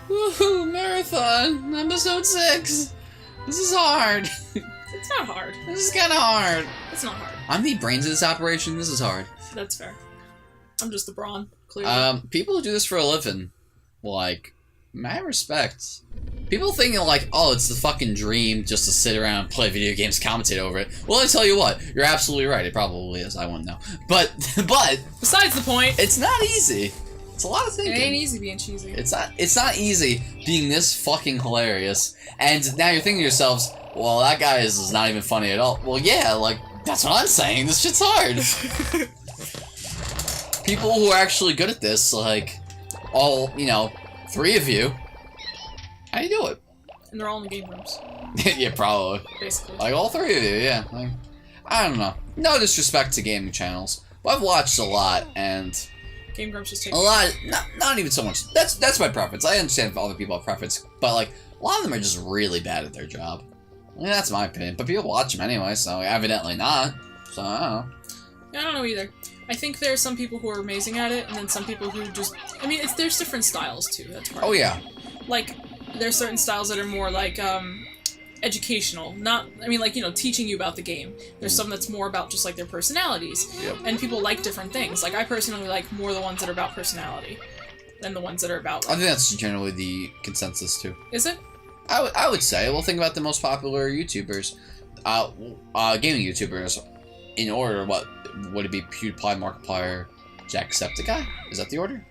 Woohoo! Marathon! Episode 6! This is hard. It's not hard. This is kinda hard. It's not hard. I'm the brains of this operation. This is hard. That's fair. I'm just the brawn, clearly. People who do this for a living, like, mad respect. People thinking like, oh, it's the fucking dream just to sit around and play video games, commentate over it. Well, I tell you what, you're absolutely right. It probably is. I wouldn't know. But besides the point, it's not easy. It's a lot of thinking. It ain't easy being cheesy. It's not easy being this fucking hilarious. And now you're thinking to yourselves, well, that guy is not even funny at all. Well, yeah, like, that's what I'm saying. This shit's hard. People who are actually good at this, like, all, you know, 3 of you, how do you do it? And they're all in the game rooms. Yeah, probably. Basically. Like, all 3 of you, yeah. Like, I don't know. No disrespect to gaming channels, but I've watched a lot, and Game Grumps just take a lot, not even so much. That's my preference. I understand if other people have preference, but, like, a lot of them are just really bad at their job. I mean, that's my opinion, but people watch them anyway, so evidently not. So, I don't know. Yeah, I don't know either. I think there's some people who are amazing at it, and then some people who just... I mean, there's different styles, too. That's part Oh, yeah. Like, there's certain styles that are more, like, educational. Not... I mean, like, you know, teaching you about the game. There's some that's more about just, like, their personalities. Yep. And people like different things. Like, I personally like more the ones that are about personality than the ones that are about, like... I think that's generally the consensus, too. Is it? I would say. Well, think about the most popular YouTubers. Gaming YouTubers. In order, what would it be? PewDiePie, Markiplier, Jacksepticeye? Is that the order?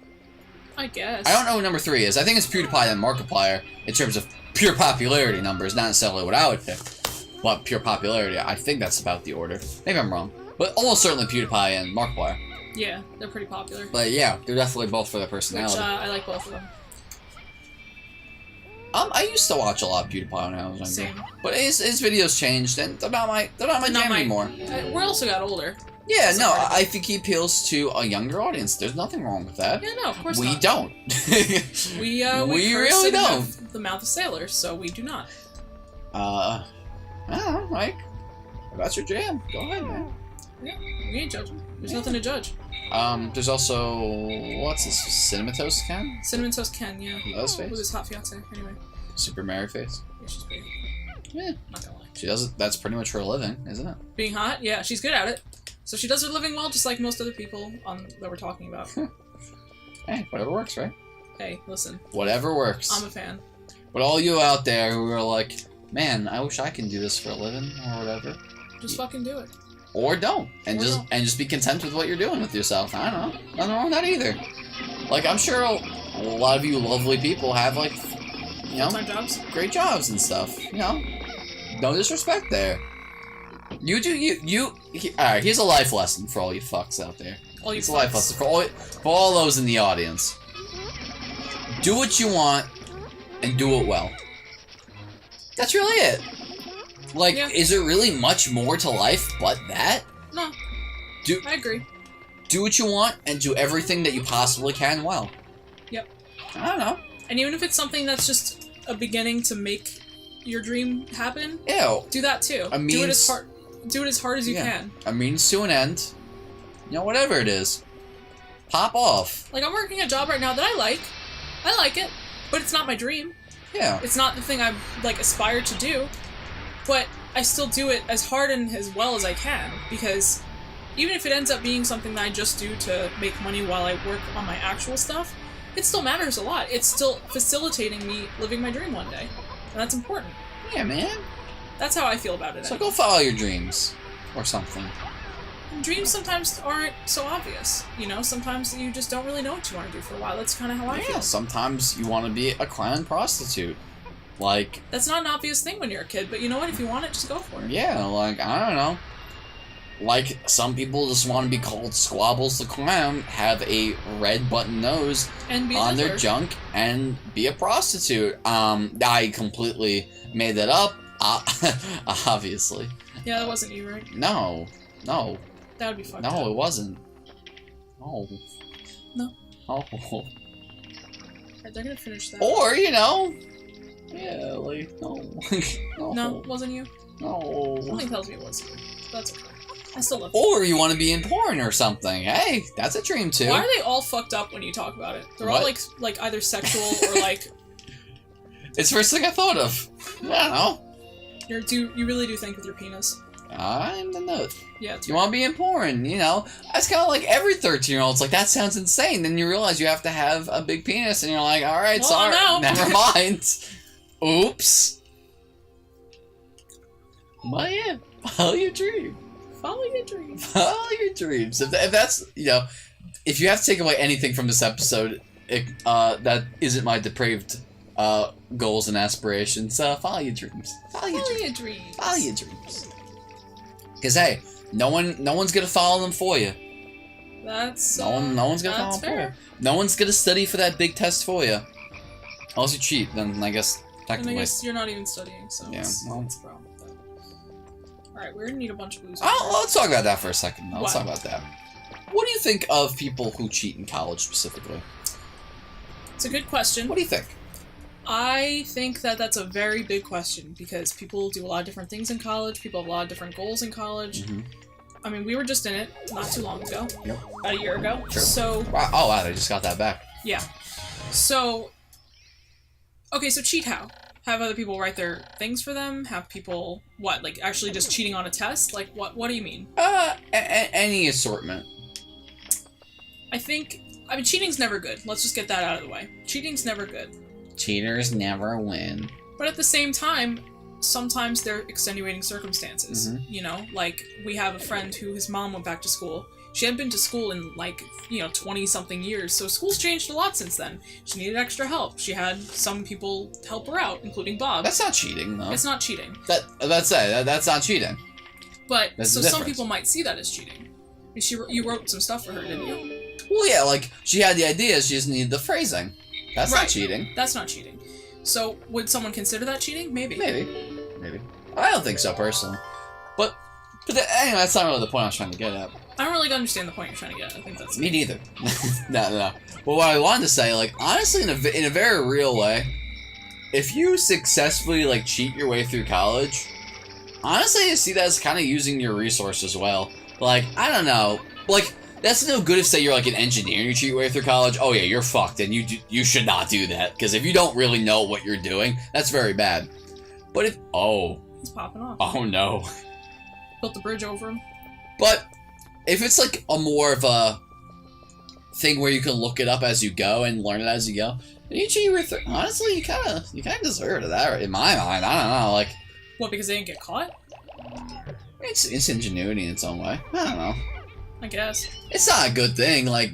I guess. I don't know what number 3 is. I think it's PewDiePie and Markiplier in terms of pure popularity numbers, not necessarily what I would pick. But pure popularity, I think that's about the order. Maybe I'm wrong. But almost certainly PewDiePie and Markiplier. Yeah, they're pretty popular. But yeah, they're definitely both for their personality. Which, I like both of them. I used to watch a lot of PewDiePie when I was younger. Same. But his videos changed, and they're not my jam anymore. We also got older. Yeah, no, I think he appeals to a younger audience. There's nothing wrong with that. Yeah, no, of course we not. Don't. we we really don't. Have the mouth of sailors, so we do not. I don't know, Mike. If that's your jam, go ahead, man. Yeah, we ain't judging. There's nothing to judge. There's also, what's this, Cinnamon Toast Ken? Cinnamon Toast Ken, yeah. Those face? With his hot fiance, anyway. Super Mary face? Yeah, she's pretty. Yeah. Not gonna lie. She does it, that's pretty much her living, isn't it? Being hot? Yeah, she's good at it. So she does her living well, just like most other people that we're talking about. Hey, whatever works, right? Hey, listen. Whatever works. I'm a fan. But all you out there who are like, man, I wish I can do this for a living, or whatever. Just fucking do it. Or don't. And Or just don't. Be content with what you're doing with yourself. I don't know. Nothing wrong with that either. Like, I'm sure a lot of you lovely people have, like, you know, Full-time jobs? great jobs and stuff. You know? No disrespect there. You do, alright, here's a life lesson for all you fucks out there. All you It's a life lesson for all those in the audience. Do what you want, and do it well. That's really it. Like, Yeah. is there really much more to life but that? No. I agree. Do what you want, and do everything that you possibly can well. Yep. I don't know. And even if it's something that's just a beginning to make your dream happen, Ew. do that too. Do it as hard as you can. A means to an end. You know, whatever it is. Pop off. Like, I'm working a job right now that I like. I like it, but it's not my dream. Yeah. It's not the thing I've, like, aspired to do, but I still do it as hard and as well as I can, because even if it ends up being something that I just do to make money while I work on my actual stuff, it still matters a lot. It's still facilitating me living my dream one day, and that's important. Yeah, man. That's how I feel about it. So go follow your dreams. Or something. Dreams sometimes aren't so obvious, you know? Sometimes you just don't really know what you want to do for a while. That's kind of how I feel. Sometimes you want to be a clown prostitute. Like... That's not an obvious thing when you're a kid, but you know what? If you want it, just go for it. Yeah, like, I don't know. Like, some people just want to be called Squabbles the Clown, have a red button nose And be on their junk, and be a prostitute. I completely made that up, obviously. Yeah, that wasn't you, right? No. That would be fucked up. No, it wasn't. No. No. Oh. They're gonna finish that. Or, you know... Yeah, like, no. No, wasn't you? No. Something tells me it was you. That's okay. I still love you. Or you want to be in porn or something. Hey, that's a dream too. Why are they all fucked up when you talk about it? They're all like either sexual or like It's the first thing I thought of. I don't know. You really do think with your penis. I'm the nut. Yeah, it's You want to be in porn, you know? That's kind of like every 13-year-old. It's like, that sounds insane. Then you realize you have to have a big penis, and you're like, all right, well, sorry. No. Never mind. Oops. But yeah, follow your dream. Follow your dreams. Follow your dreams. If that's, you know, if you have to take away anything from this episode, that isn't my depraved goals and aspirations, follow your dreams. Follow your dreams. Follow your dreams. Because, hey, no one's going to follow them for you. That's... No one's going to follow them for you. No one's going to study for that big test for you. Unless you cheat, then I guess technically... And I guess you're not even studying, so yeah, that's a problem with that. Alright, we're going to need a bunch of booze. Let's talk about that for a second. Let's What? talk about that. What do you think of people who cheat in college specifically? It's a good question. What do you think? I think that that's a very big question because people do a lot of different things in college. People have a lot of different goals in college. Mm-hmm. I mean, we were just in it not too long ago. Yep. About a year ago. Sure. So... Wow, oh, wow, they just got that back. Yeah. So... Okay, so cheat how? Have other people write their things for them? Have people, what, like actually just cheating on a test? Like, what do you mean? Any assortment. I mean, cheating's never good. Let's just get that out of the way. Cheating's never good. Cheaters never win. But at the same time, sometimes there are extenuating circumstances. Mm-hmm. You know, like, we have a friend who his mom went back to school. She hadn't been to school in, like, 20-something years, so school's changed a lot since then. She needed extra help. She had some people help her out, including Bob. That's not cheating, though. It's not cheating. That's not cheating. But, That's so the some difference. people might see that as cheating. You wrote some stuff for her, didn't you? Well, yeah, like, she had the idea, she just needed the phrasing. That's Right. not cheating. That's not cheating. So, would someone consider that cheating? Maybe. Maybe. I don't think so, personally. But anyway, that's not really the point I was trying to get at. I don't really understand the point you're trying to get. I think that's... Me neither. No. But what I wanted to say, like, honestly, in a very real way, if you successfully, like, cheat your way through college, honestly, I see that as kind of using your resources well. Like, I don't know. Like, that's no good if, say, you're, like, an engineer and you cheat your way through college. Oh, yeah, you're fucked, and you should not do that. Because if you don't really know what you're doing, that's very bad. But if... Oh. He's popping off. Oh, no. Built the bridge over him. But if it's like a more of a thing where you can look it up as you go and learn it as you go, then you cheat with it. Honestly, you kind of deserve it. That in my mind, I don't know. Like, What, because they didn't get caught? it's ingenuity in its own way. I don't know. I guess. It's not a good thing. Like,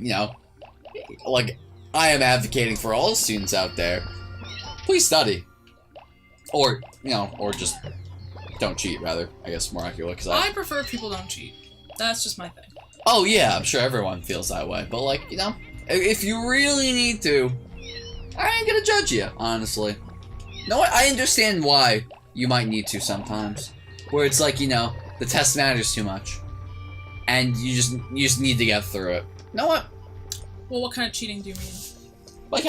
like I am advocating for all students out there. Please study, or or just don't cheat. Rather, I guess more accurate. Because I prefer people don't cheat. That's just my thing. Oh yeah, I'm sure everyone feels that way. But like, if you really need to, I ain't gonna judge you, honestly. No, I understand why you might need to sometimes. Where it's like, the test matters too much. And you just need to get through it. You know what? Well, what kind of cheating do you mean? Like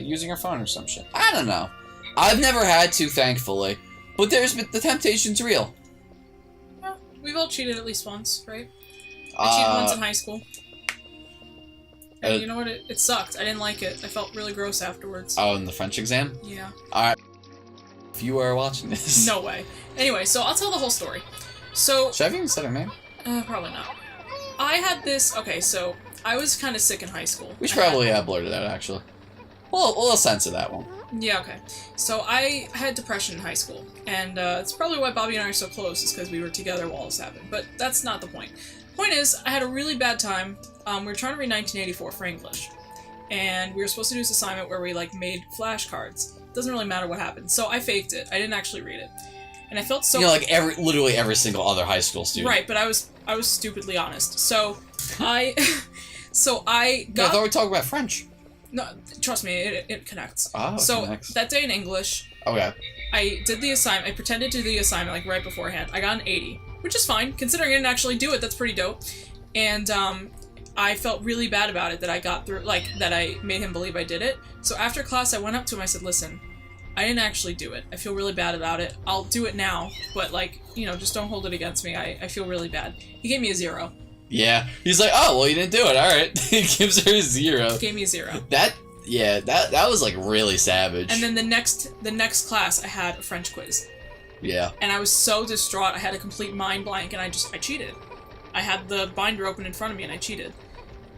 using your phone or some shit. I don't know. I've never had to, thankfully. But the temptation's real. Well, we've all cheated at least once, right? I cheated once in high school. And you know what? It sucked. I didn't like it. I felt really gross afterwards. Oh, in the French exam? Yeah. Alright. If you are watching this. No way. Anyway, so I'll tell the whole story. So... Should I have even said her name? Probably not. I had this... Okay, so I was kind of sick in high school. We should probably blurt it out, actually. We'll censor that one. Yeah, okay. So I had depression in high school, and it's probably why Bobby and I are so close, is because we were together while this happened. But that's not the point. Point is, I had a really bad time. We were trying to read 1984 for English, and we were supposed to do this assignment where we, made flashcards. Doesn't really matter what happened. So I faked it. I didn't actually read it. And I felt so... literally every single other high school student. Right, but I was stupidly honest. So I got... I thought we were talking about French. No, trust me, it connects. Oh, so connects. that day in English, okay, I did the assignment. I pretended to do the assignment right beforehand. I got an 80, which is fine considering I didn't actually do it. That's pretty dope. And I felt really bad about it that I got through, that I made him believe I did it. So after class, I went up to him. I said, "Listen, I didn't actually do it. I feel really bad about it. I'll do it now, but just don't hold it against me. I feel really bad." He gave me a 0. Yeah, he's like, "Oh, well, you didn't do it. All right." He gives her a 0. Gave me a 0. That Yeah, that was like really savage. And then the next class, I had a French quiz. Yeah. And I was so distraught, I had a complete mind blank, and I cheated. I had the binder open in front of me, and I cheated.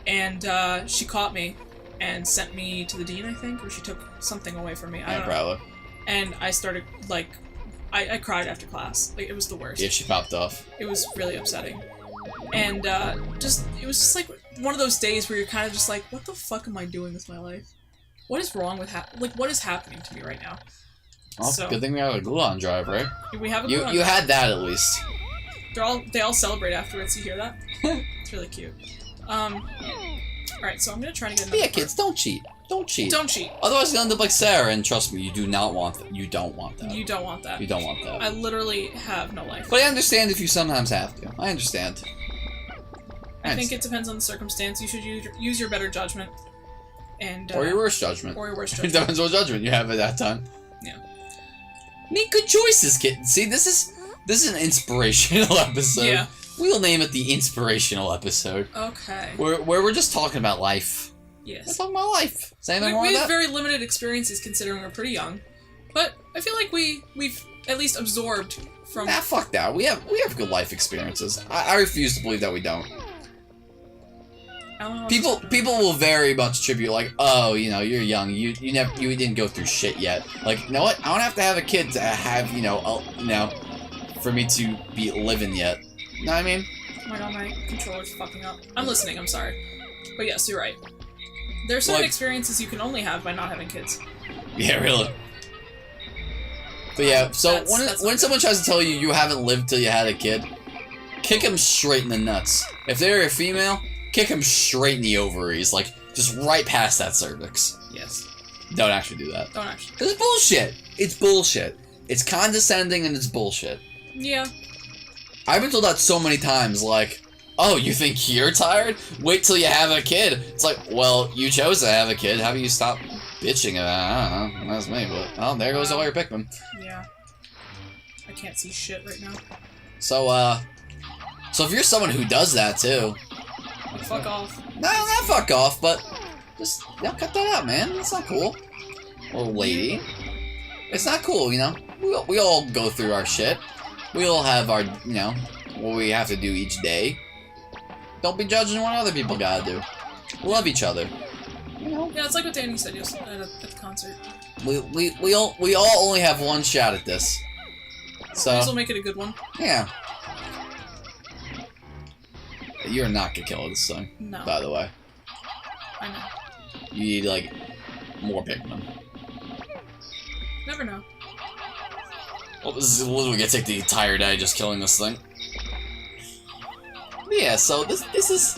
And she caught me and sent me to the dean, I think, or she took something away from me. I don't know. Probably. And I started, like, I cried after class. Like, it was the worst. Yeah, she popped off. It was really upsetting. And it was just like one of those days where you're kind of just like, what the fuck am I doing with my life? What is wrong with what is happening to me right now? Well, so, good thing we have a glue-on drive, right? We have a glue-on You drive. had that at least. They all celebrate afterwards. You hear that? It's really cute. Alright, so I'm gonna try to get another Yeah, kids, don't cheat. Don't cheat. Don't cheat. Otherwise, you're gonna end up like Sarah, and trust me, you do not want that. You don't want that. You don't want that. You don't want that. I literally have no life. But I understand if you sometimes have to. I understand. I think it depends on the circumstance. You should use your better judgment. And or your worst judgment. Or your worst It judgment. depends what judgment you have at that time. Yeah. Make good choices, kid. See, this is an inspirational episode. Yeah. We'll name it the inspirational episode. Okay. Where we're just talking about life. We're Yes. talking about life. Is anything wrong We with have that? very limited experiences considering we're pretty young. But I feel like we've at least absorbed from... Nah, fuck that. We have good life experiences. I refuse to believe that we don't. I don't know People will very much attribute like, oh, you know, you're young, you didn't go through shit yet. Like, you know what? I don't have to have a kid to have, for me to be living yet. You know what I mean? Oh my god, my controller's fucking up. I'm listening, I'm sorry. But yes, you're right. There are certain experiences you can only have by not having kids. Yeah, really. But yeah, so That's when someone tries to tell you you haven't lived till you had a kid, kick them straight in the nuts. If they're a female, kick them straight in the ovaries, like, just right past that cervix. Yes. Don't actually do that. Don't actually. Because it's bullshit. It's bullshit. It's condescending and it's bullshit. Yeah. I've been told that so many times, like, oh, you think you're tired? Wait till you have a kid. It's like, well, you chose to have a kid. How about you stop bitching about it? I don't know. That's me, but, oh, there goes all your Pikmin. Yeah. I can't see shit right now. So if you're someone who does that, too. Fuck off. No, not fuck off, but just, cut that out, man. That's not cool. Or lady. It's not cool, you know? We all go through our shit. We all have our, what we have to do each day. Don't be judging what other people gotta do. Love each other. You know? Yeah, it's like what Danny said yesterday at the concert. We all only have one shot at this. So This will make it a good one. yeah. You're not gonna kill this thing. No. By the way. I know. You need like more Pikmin. Never know. Well, this is literally gonna take the entire day just killing this thing. Yeah, so this is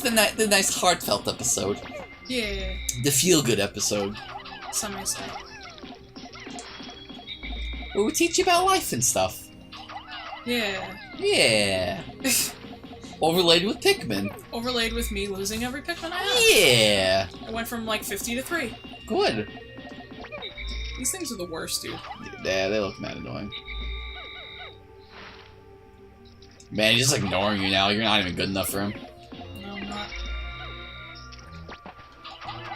the nice heartfelt episode. Yeah. The feel good episode. Some may say. Where we teach you about life and stuff. Yeah. Yeah. Overlaid with Pikmin. Overlaid with me losing every Pikmin I have. Yeah. I went from like 50 to 3. Good. These things are the worst, dude. Yeah, they look mad annoying. Man, he's just ignoring you now. You're not even good enough for him. No, I'm not.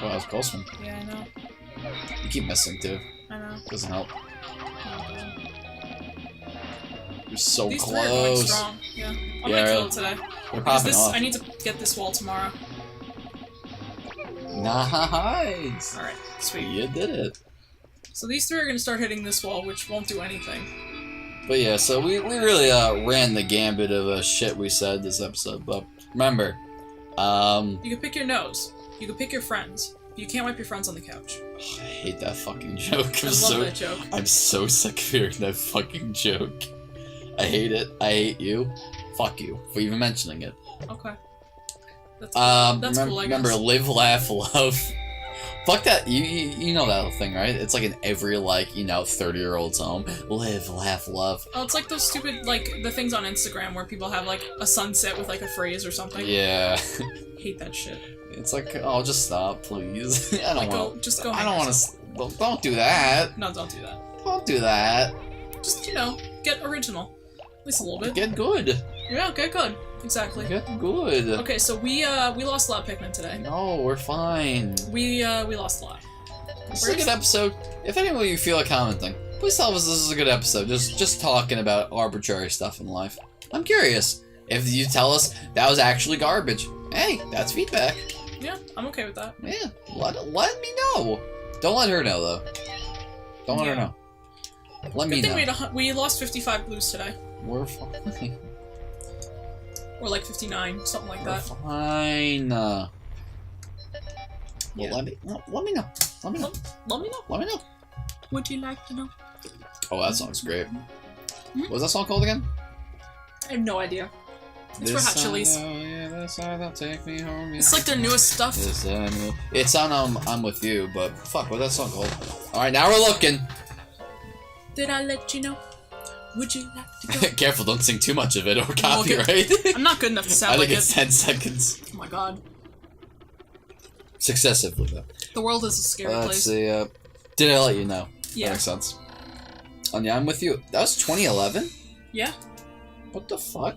Oh, that was a close one. Yeah, I know. You keep missing too. I know. Doesn't help. No, it doesn't. You're so These three are going close. strong. Yeah. I'm Yeah, gonna kill really. it today. They're Because popping off. I need to get this wall tomorrow. Nice. Alright, sweet. You did it. So these three are gonna start hitting this wall, which won't do anything. But yeah, so we really ran the gambit of shit we said this episode. But remember, You can pick your nose. You can pick your friends. You can't wipe your friends on the couch. I hate that fucking joke. I love that joke. I'm so sick of hearing that fucking joke. I hate it. I hate you. Fuck you for even mentioning it. Okay. That's cool. That's cool, I guess. Remember, live, laugh, love. Fuck that. You know that whole thing, right? It's like in every 30-year-old's home. Live, laugh, love. Oh, it's like those stupid, the things on Instagram where people have, a sunset with, a phrase or something. Yeah. Hate that shit. It's like, oh, just stop, please. I don't want. Just go. I don't want to. Don't do that. No, don't do that. Don't do that. Just, get original. At least a little bit. Get good. Yeah, get good. Exactly. Good. Okay, so we lost a lot of Pikmin today. No, we're fine. We lost a lot. This is a good episode. If any of you feel like commenting, please tell us this is a good episode. Just talking about arbitrary stuff in life. I'm curious. If you tell us that was actually garbage, hey, that's feedback. Yeah, I'm okay with that. Yeah, let me know. Don't let her know though. Don't let her know. Let me know. Good thing we lost 55 blues today. We're fine. Or like 59, something like that. We're fine. Well, Yeah. let me know. Let me know. Let me know. Let me know. Would you like to know? Oh, that song's great. Hmm? What was that song called again? I have no idea. It's for Hot Chilies. Take me home, yeah. It's like their newest stuff. It's on I'm With You, but fuck, what's that song called? Alright, now we're looking. Did I let you know? Would you like to go? Careful, don't sing too much of it or copyright. I'm not good enough to sound I like think it's it. 10 seconds. Oh my god. Successively, though. The world is a scary Let's place. see, did I let you know? Yeah. That makes sense. Yeah, I'm With You. That was 2011? Yeah. What the fuck?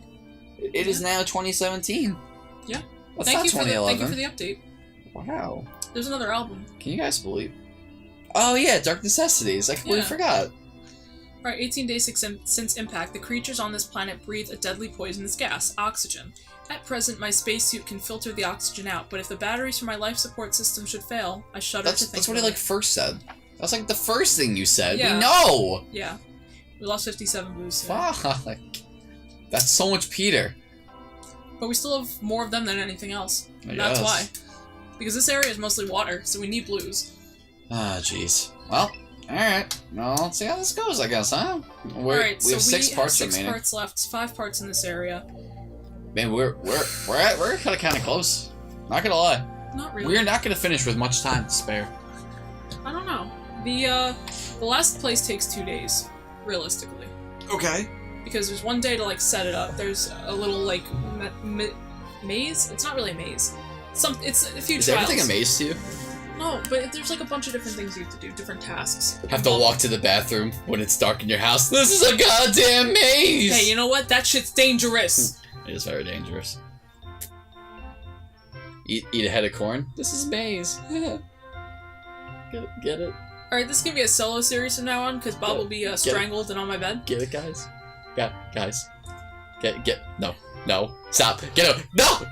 It is now 2017. Yeah. That's Thank not you for 2011. thank you for the update. Wow. There's another album. Can you guys believe? Oh yeah, Dark Necessities. I completely forgot. Alright, 18 days since impact, the creatures on this planet breathe a deadly poisonous gas, oxygen. At present, my spacesuit can filter the oxygen out, but if the batteries for my life support system should fail, I shudder to think That's what he about like first said. That's like the first thing you said. Yeah. We know! Yeah. We lost 57 blues today. Fuck. That's so much Peter. But we still have more of them than anything else. I That's guess. why. Because this area is mostly water, so we need blues. Ah, jeez. Well, alright. Well, let's see how this goes, I guess, huh? Alright, we have so 6 parts have 6 remaining. parts left, 5 parts in this area. Man, we're kind of close. Not gonna lie. Not really. We're not gonna finish with much time to spare. I don't know. The last place takes 2 days, realistically. Okay. Because there's one day to like set it up. There's a little like maze. It's not really a maze. It's a few Is trials. everything a maze to you? No, but there's like a bunch of different things you have to do, different tasks. Have to walk to the bathroom when it's dark in your house. This is a goddamn maze! Hey, you know what? That shit's dangerous. It is very dangerous. Eat a head of corn? This is maze. Get it? Alright, this is gonna be a solo series from now on, because Bob will be strangled and on my bed. Get it, guys? Guys. No. Stop. Get out. No!